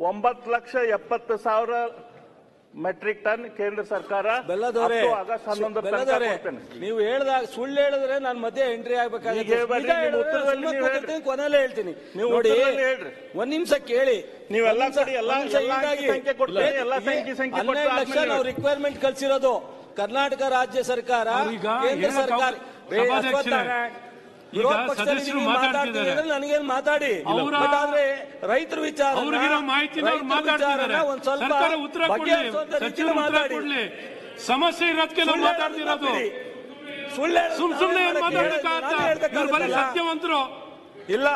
9,70,000 metric ton ಕೇಂದ್ರ ಸರ್ಕಾರ. ಬೆಲ್ಲದವರೇ, ನೀವು ಹೇಳಿದಾಗ ಸುಳ್ಳು ಹೇಳಿದ್ರೆ ನಾನು ಮಧ್ಯೆ ಎಂಟ್ರಿ ಆಗ್ಬೇಕಾಗುತ್ತೆ. ಕೊನೆಯಲ್ಲೇ ಹೇಳ್ತೀನಿ. ನೀವು ನೋಡಿ, ಒಂದ್ ನಿಮಿಷ ಕೇಳಿ. ನೀವೆಲ್ಲ 12 ಲಕ್ಷ ನಾವು ರಿಕ್ವೈರ್ಮೆಂಟ್ ಕಳ್ಸಿರೋದು ಕರ್ನಾಟಕ ರಾಜ್ಯ ಸರ್ಕಾರ, ಕೇಂದ್ರ ಸರ್ಕಾರ. ವಿರೋಧ ಪಕ್ಷದಲ್ಲಿ ಮಾತಾಡ್ತೀನಿ ಅಂದ್ರೆ ನನಗೇನು ಮಾತಾಡಿ, ಆದ್ರೆ ರೈತರ ವಿಚಾರ ಒಂದ್ ಸ್ವಲ್ಪ ಮಾತಾಡಿ. ಸಮಸ್ಯೆ ಇರೋದಕ್ಕೆ ನಾವು ಮಾತಾಡ್ತಿರೋದು. ಸುಮ್ಮನೆ ಸತ್ಯವಂತರು ಇಲ್ಲ.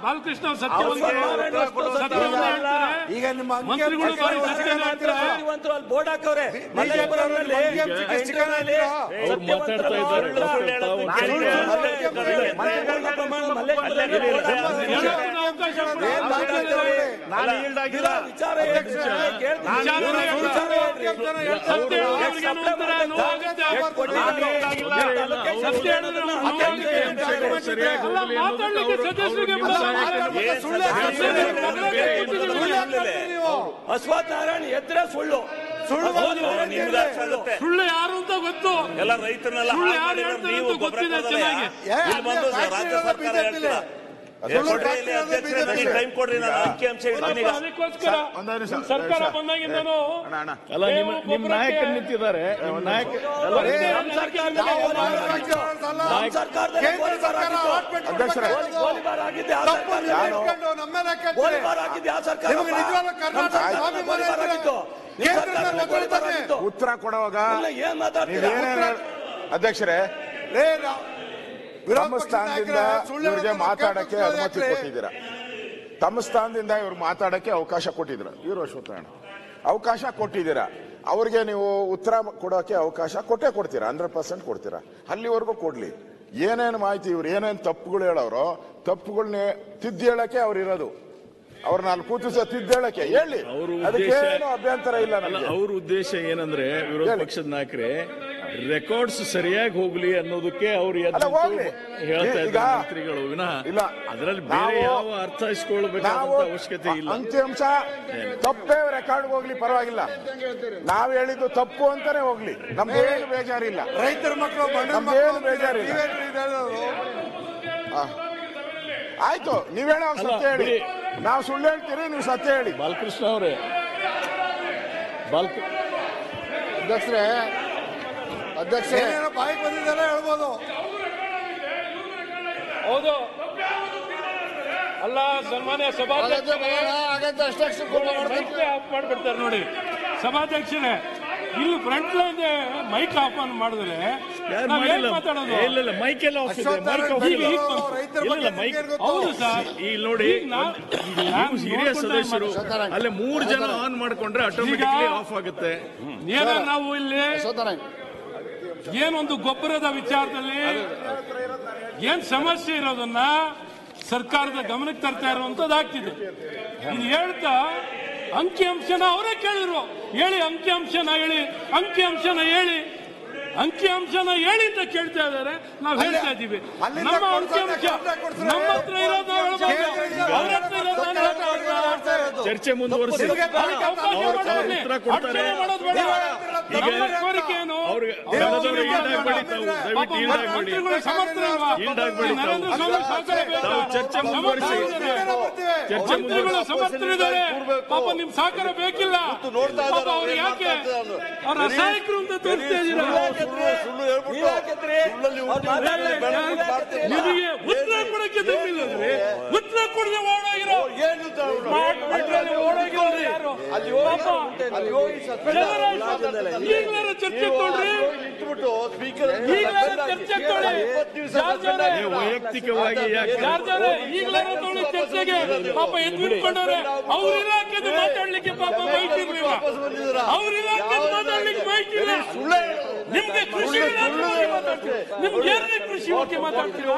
ಬಾಲಕೃಷ್ಣ ಅವರು ಸತ್ಯವಂತರು. ಈಗ ನಿಮ್ಮ ಮಂತ್ರಿಗಳು ಬೋರ್ಡ್ ಹಾಕವ್ರೆ. ಅಶ್ವಥ್ ನಾರಾಯಣ ಎದ್ರೆ ಸುಳ್ಳು ಸುಳ್ಳು ಯಾರು ಅಂತ ಗೊತ್ತು. ಎಲ್ಲ ರೈತರನ್ನೆಲ್ಲ ಗೊತ್ತಿದೆ ಚೆನ್ನಾಗಿ. ಟೈಮ್ ಕೊಡ್ರಿ, ನಾನು ಅಂಕಿಅಂಶ ಸರ್ಕಾರ ಬಂದಾಗಿಂದನು ನಿಮ್ ನಾಯಕರು ನಿಂತಿದ್ದಾರೆ. ಉತ್ತರ ಕೊಡುವಾಗ ಅಧ್ಯಕ್ಷರೇ, ತಮ್ಮ ಸ್ಥಾನದಿಂದ ಇವ್ರಿಗೆ ಮಾತಾಡಕ್ಕೆ ಅನುಮತಿ ಕೊಟ್ಟಿದ್ದೀರಾ. ತಮ್ಮ ಸ್ಥಾನದಿಂದ ಇವ್ರಿಗೆ ಮಾತಾಡಕ್ಕೆ ಅವಕಾಶ ಕೊಟ್ಟಿದ್ದೀರಾ. ಇವರು ಅಶ್ವತ್ಥನಾರಾಯಣ ಅವಕಾಶ ಕೊಟ್ಟಿದ್ದೀರಾ. ಅವ್ರಿಗೆ ನೀವು ಉತ್ತರ ಕೊಡೋಕೆ ಅವಕಾಶ ಕೊಟ್ಟೇ ಕೊಡ್ತೀರಾ, 100% ಕೊಡ್ತೀರಾ. ಅಲ್ಲಿವರೆಗೂ ಕೊಡ್ಲಿ. ಏನೇನು ಮಾಹಿತಿ ಇವ್ರು ಏನೇನು ತಪ್ಪುಗಳು ಹೇಳೋರು, ತಪ್ಪುಗಳನ್ನ ತಿದ್ದಿ ಹೇಳಕ್ಕೆ ಅವ್ರು ಇರೋದು. ಅವ್ರನ್ನ ಅಲ್ಲಿ ಕೂತಿಸ ತಿದ್ದೇಳಕ್ಕೆ ಹೇಳಿ, ಅದಕ್ಕೇನು ಅಭ್ಯಂತರ ಇಲ್ಲ. ಅವ್ರ ಉದ್ದೇಶ ಏನಂದ್ರೆ ವಿರೋಧ ಪಕ್ಷದ ನಾಯಕರೇ ರೆಕಾರ್ಡ್ಸ್ ಸರಿಯಾಗಿ ಹೋಗ್ಲಿ ಅನ್ನೋದಕ್ಕೆ ಅವ್ರು ಹೇಳ್ತಾ ಇದ್ದಾರೆ ಮಂತ್ರಿಗಳು. ವಿನಃ ಅದರಲ್ಲಿ ಬೇರೆ ಯಾವ ಅರ್ಥ ಇಸ್ಕೊಳ್ಬೇಕಾದಂತ ಅವಶ್ಯಕತೆ ಇಲ್ಲ. ಅಂಕಿಅಂಶ ತಪ್ಪೇ ರೆಕಾರ್ಡ್ ಹೋಗ್ಲಿ, ಪರವಾಗಿಲ್ಲ. ನಾವ್ ಹೇಳಿದ್ದು ತಪ್ಪು ಅಂತಾನೆ ಹೋಗ್ಲಿ, ನಮ್ದೇನು ಬೇಜಾರಿಲ್ಲ. ರೈತರ ಮಕ್ಕಳು ನಮ್ದೇನು ಬೇಜಾರಿಲ್ಲ. ಆಯ್ತು, ನೀವ್ ಹೇಳೋ ಸತ್ಯ ಹೇಳಿ. ನಾವು ಸುಳ್ಳು ಹೇಳ್ತೀರಿ, ನೀವು ಸತ್ಯ ಹೇಳಿ. ಬಾಲಕೃಷ್ಣ ಅವರೇ, ಅಧ್ಯಕ್ಷರೇ ಬಾಯಿ ಬಂದಿದ್ದಾರೆ ಹೇಳ್ಬೋದು. ಹೌದು ಅಲ್ಲ, ಸನ್ಮಾನ್ಯ ಸಭಾಧ್ಯಕ್ಷರೇ ಆಫ್ ಮಾಡ್ಬಿಡ್ತಾರೆ ನೋಡಿ. ಸಭಾಧ್ಯಕ್ಷರೇ, ಇಲ್ಲಿ ಫ್ರಂಟ್ ಲೈನ್ ಮೈಕ್ ಆಫ್ ಮಾಡಿದ್ರೆ ಮಾತಾಡೋದು. ಇಲ್ಲ, ಮೈಕ್ ಎಲ್ಲ ಆಫ್ ಇದೆ. ಹೌದು ಸರ್, ಇಲ್ಲಿ ನೋಡಿ, ಹಿರಿಯ ಸದಸ್ಯರು ಅಲ್ಲೇ 3 ಜನ ಆನ್ ಮಾಡ್ಕೊಂಡ್ರೆ ಆಟೋಮೆಟಿಕ್ಲಿ ಆಫ್ ಆಗುತ್ತೆ. ನಾವು ಇಲ್ಲಿ ಏನೊಂದು ಗೊಬ್ಬರದ ವಿಚಾರದಲ್ಲಿ ಏನ್ ಸಮಸ್ಯೆ ಇರೋದನ್ನ ಸರ್ಕಾರದ ಗಮನಕ್ಕೆ ತರ್ತಾ ಇರುವಂತದ್ದಾಗ್ತಿದೆ. ಇದು ಹೇಳ್ತಾ ಅಂಕಿಅಂಶನ ಅವರೇ ಕೇಳಿದ್ರು, ಹೇಳಿ ಅಂಕಿಅಂಶನ ಹೇಳಿ, ಅಂಕಿಅಂಶನ ಹೇಳಿ, ಅಂಕಿಅಂಶನ ಹೇಳಿ ಅಂತ ಕೇಳ್ತಾ ಇದ್ದಾರೆ. ನಾವು ಹೇಳ್ತಾ ಇದ್ದೀವಿ ನಮ್ಮ ಅಂಕಿಅಂಶ ನಮ್ಮ ಹತ್ರ ಇರೋದು ಅವ್ರ ಹತ್ರ ಇರೋದು. ಚರ್ಚೆ ಮುಂದುವರಿಸಿ ಉತ್ತರ ಕೊಡ್ತಾರೆ. ಕೋರಿಕೆ ಏನು? ಚರ್ಚೆ ಮುಂದುವರಿಸಿ. ಮಂತ್ರಿಗಳು ಸಮರ್ಥರಿದ್ದಾರೆ, ಪಾಪ ನಿಮ್ ಸಹಕಾರ ಬೇಕಿಲ್ಲ. ಅವ್ರು ಯಾಕೆ ಅವ್ರ ಅಸಹಾಯಕರು ಅಂತ ತೋರಿಸ್ತಾ ಇದ್ದೀರಾ? ನಿಮಗೆ ಉತ್ತರ ಕೊಡಕ್ಕೆ ತಪ್ಪಿಲ್ಲಂದ್ರೆ ಉತ್ತರ ಕೊಡದೆ ಓಡೋಗಿರೋ ಈಗಲಾರ ಚರ್ಚೆ ತೊಳ್ರಿ, ಈಗಲಾರ ಚರ್ಚೆ ತೊಳಿ, ವೈಯಕ್ತಿಕವಾಗಿ ಈಗಲಾರ ತೊಳಿ ಚರ್ಚೆಗೆ. ಪಾಪ ಎದ್ಬಿಟ್ಕೊಂಡವ್ರೆ. ಅವ್ರ ಇಲಾಖೆದು ಮಾತಾಡ್ಲಿಕ್ಕೆ ಪಾಪ ಬೈತಿರ್ಲಿಲ್ಲ, ಅವ್ರ ಇಲಾಖೆದು ಮಾತಾಡ್ಲಿಕ್ಕೆ ಬೈತಿಲ್ಲ. ನಿಮ್ಗೆ ಕೃಷಿ ನಿಮ್ಗೆ ಕೃಷಿ ಬಗ್ಗೆ ಮಾತಾಡ್ತೀರಾ?